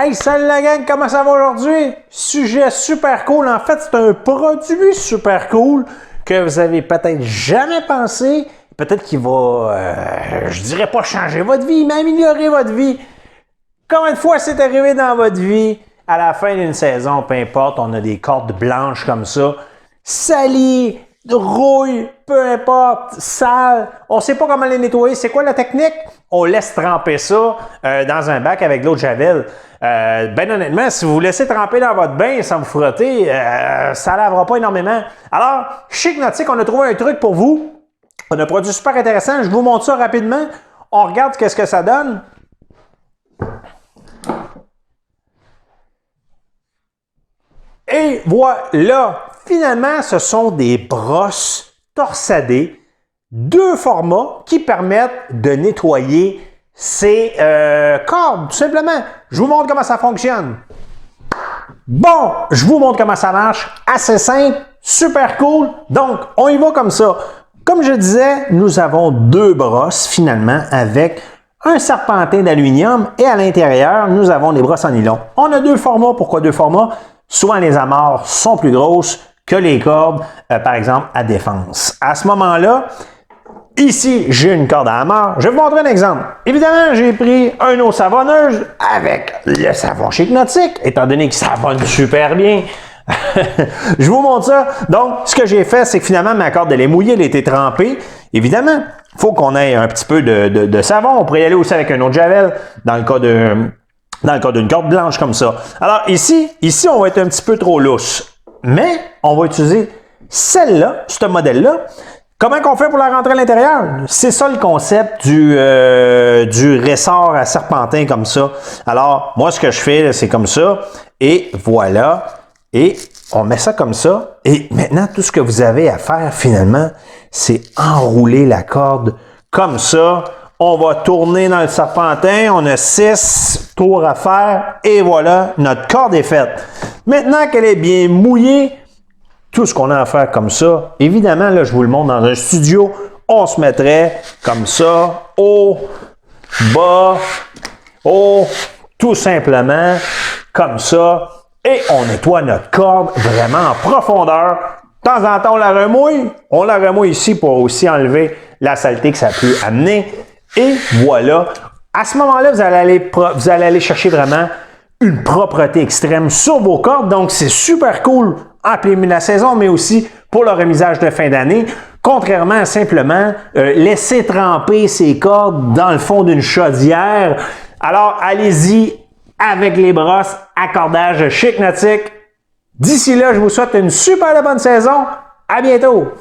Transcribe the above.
Hey, salut la gang, comment ça va aujourd'hui? Sujet super cool. En fait, c'est un produit super cool que vous avez peut-être jamais pensé. Peut-être qu'il va, je dirais pas changer votre vie, mais améliorer votre vie. Combien de fois c'est arrivé dans votre vie, à la fin d'une saison, peu importe, on a des cordes blanches comme ça, salies, rouille, peu importe, sale, on ne sait pas comment les nettoyer. C'est quoi la technique? On laisse tremper ça dans un bac avec de l'eau de javel. Ben honnêtement, si vous laissez tremper dans votre bain sans vous frotter, ça ne lavera pas énormément. Alors, chez Hypnotique, on a trouvé un truc pour vous. On a un produit super intéressant. Je vous montre ça rapidement. On regarde qu'est-ce que ça donne. Et voilà, finalement, ce sont des brosses torsadées, deux formats qui permettent de nettoyer ces cordes, tout simplement. Je vous montre comment ça fonctionne. Bon, je vous montre comment ça marche. Assez simple, super cool. Donc, on y va comme ça. Comme je disais, nous avons deux brosses, finalement, avec un serpentin d'aluminium et à l'intérieur, nous avons des brosses en nylon. On a deux formats. Pourquoi deux formats? Souvent, les amarres sont plus grosses que les cordes, par exemple, à défense. À ce moment-là, ici, j'ai une corde à amarre. Je vais vous montrer un exemple. Évidemment, j'ai pris une eau savonneuse avec le savon chez Hypnotique, étant donné qu'il savonne super bien. Je vous montre ça. Donc, ce que j'ai fait, c'est que finalement, ma corde, elle est mouillée, elle a été trempée. Évidemment, il faut qu'on ait un petit peu de savon. On pourrait y aller aussi avec un eau de javel, dans le cas d'une corde blanche comme ça. Alors ici, on va être un petit peu trop lousse. Mais on va utiliser celle-là, ce modèle-là. Comment qu'on fait pour la rentrer à l'intérieur? C'est ça le concept du ressort à serpentin comme ça. Alors, moi, ce que je fais, c'est comme ça. Et voilà. Et on met ça comme ça. Et maintenant, tout ce que vous avez à faire, finalement, c'est enrouler la corde comme ça. On va tourner dans le serpentin. On a 6 tours à faire. Et voilà, notre corde est faite. Maintenant qu'elle est bien mouillée, tout ce qu'on a à faire comme ça, évidemment, là, je vous le montre dans un studio, on se mettrait comme ça, haut, bas, haut, tout simplement, comme ça. Et on nettoie notre corde vraiment en profondeur. De temps en temps, on la remouille. On la remouille ici pour aussi enlever la saleté que ça peut amener. Et voilà. À ce moment-là, vous allez aller chercher vraiment une propreté extrême sur vos cordes. Donc, c'est super cool en plein milieu de la saison, mais aussi pour le remisage de fin d'année. Contrairement à simplement laisser tremper ces cordes dans le fond d'une chaudière. Alors, allez-y avec les brosses à cordage chez Hypnotique. D'ici là, je vous souhaite une super bonne saison. À bientôt!